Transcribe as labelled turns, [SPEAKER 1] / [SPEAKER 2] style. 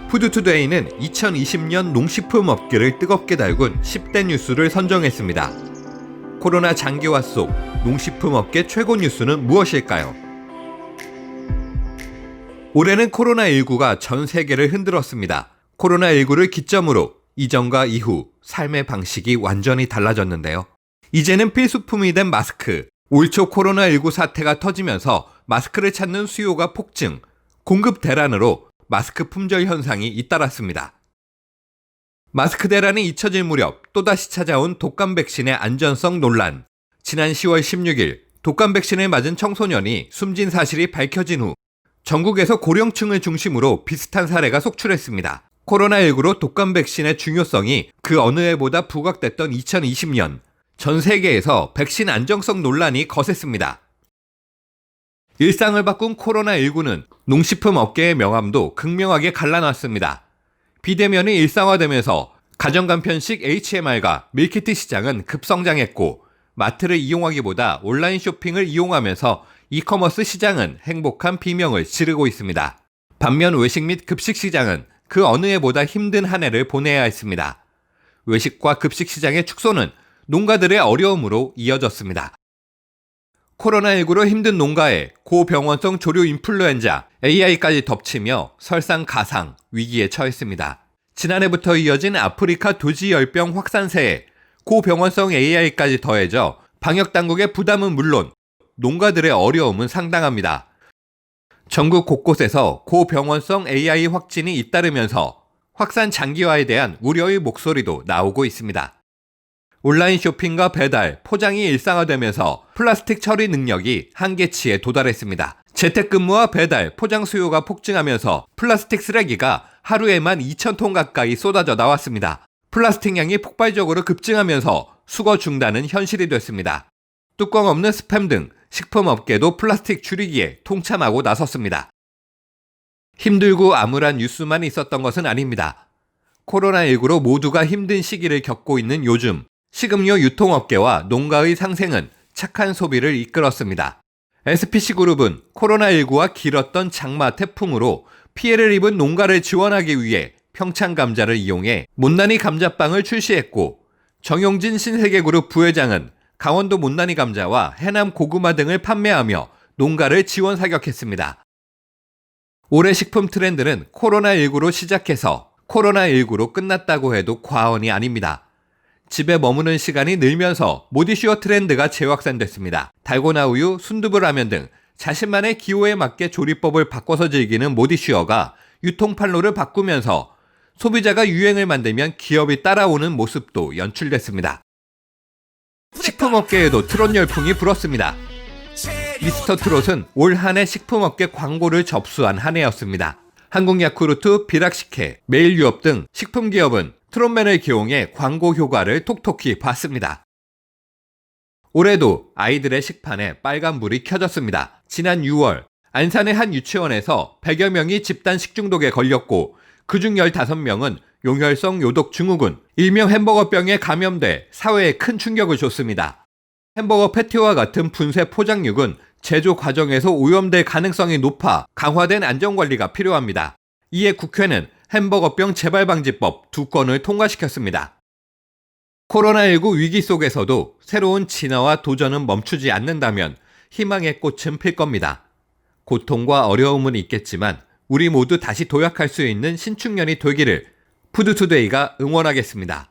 [SPEAKER 1] 푸드투데이는 2020년 농식품 업계를 뜨겁게 달군 10대 뉴스를 선정했습니다. 코로나 장기화 속 농식품 업계 최고 뉴스는 무엇일까요? 올해는 코로나19가 전 세계를 흔들었습니다. 코로나19를 기점으로 이전과 이후 삶의 방식이 완전히 달라졌는데요. 이제는 필수품이 된 마스크. 올 초 코로나19 사태가 터지면서 마스크를 찾는 수요가 폭증, 공급 대란으로 마스크 품절 현상이 잇따랐습니다. 마스크 대란이 잊혀질 무렵 또다시 찾아온 독감 백신의 안전성 논란. 지난 10월 16일 독감 백신을 맞은 청소년이 숨진 사실이 밝혀진 후 전국에서 고령층을 중심으로 비슷한 사례가 속출했습니다. 코로나19로 독감 백신의 중요성이 그 어느 해보다 부각됐던 2020년, 전 세계에서 백신 안정성 논란이 거셌습니다. 일상을 바꾼 코로나19는 농식품 업계의 명암도 극명하게 갈라놨습니다. 비대면이 일상화되면서 가정간편식 HMR과 밀키트 시장은 급성장했고, 마트를 이용하기보다 온라인 쇼핑을 이용하면서 이커머스 시장은 행복한 비명을 지르고 있습니다. 반면 외식 및 급식 시장은 그 어느 해보다 힘든 한 해를 보내야 했습니다. 외식과 급식 시장의 축소는 농가들의 어려움으로 이어졌습니다. 코로나19로 힘든 농가에 고병원성 조류 인플루엔자, AI까지 덮치며 설상가상 위기에 처했습니다. 지난해부터 이어진 아프리카 도지열병 확산세에 고병원성 AI까지 더해져 방역당국의 부담은 물론 농가들의 어려움은 상당합니다. 전국 곳곳에서 고병원성 AI 확진이 잇따르면서 확산 장기화에 대한 우려의 목소리도 나오고 있습니다. 온라인 쇼핑과 배달, 포장이 일상화되면서 플라스틱 처리 능력이 한계치에 도달했습니다. 재택근무와 배달, 포장 수요가 폭증하면서 플라스틱 쓰레기가 하루에만 2,000톤 가까이 쏟아져 나왔습니다. 플라스틱 양이 폭발적으로 급증하면서 수거 중단은 현실이 됐습니다. 뚜껑 없는 스팸 등 식품업계도 플라스틱 줄이기에 통참하고 나섰습니다. 힘들고 암울한 뉴스만 있었던 것은 아닙니다. 코로나19로 모두가 힘든 시기를 겪고 있는 요즘, 식음료 유통업계와 농가의 상생은 착한 소비를 이끌었습니다. SPC그룹은 코로나19와 길었던 장마 태풍으로 피해를 입은 농가를 지원하기 위해 평창 감자를 이용해 못난이 감자빵을 출시했고, 정용진 신세계그룹 부회장은 강원도 못난이 감자와 해남 고구마 등을 판매하며 농가를 지원 사격했습니다. 올해 식품 트렌드는 코로나19로 시작해서 코로나19로 끝났다고 해도 과언이 아닙니다. 집에 머무는 시간이 늘면서 모디슈어 트렌드가 재확산됐습니다. 달고나 우유, 순두부 라면 등 자신만의 기호에 맞게 조리법을 바꿔서 즐기는 모디슈어가 유통판로를 바꾸면서 소비자가 유행을 만들면 기업이 따라오는 모습도 연출됐습니다. 식품업계에도 트롯 열풍이 불었습니다. 미스터 트롯은 올 한 해 식품업계 광고를 접수한 한 해였습니다. 한국야쿠르트, 비락식혜, 메일유업 등 식품기업은 트롯맨을 기용해 광고 효과를 톡톡히 봤습니다. 올해도 아이들의 식판에 빨간불이 켜졌습니다. 지난 6월 안산의 한 유치원에서 100여 명이 집단 식중독에 걸렸고, 그중 15명은 용혈성 요독 증후군, 일명 햄버거병에 감염돼 사회에 큰 충격을 줬습니다. 햄버거 패티와 같은 분쇄 포장육은 제조 과정에서 오염될 가능성이 높아 강화된 안전관리가 필요합니다. 이에 국회는 햄버거병 재발방지법 2건을 통과시켰습니다. 코로나19 위기 속에서도 새로운 진화와 도전은 멈추지 않는다면 희망의 꽃은 필 겁니다. 고통과 어려움은 있겠지만 우리 모두 다시 도약할 수 있는 신축년이 되기를 푸드투데이가 응원하겠습니다.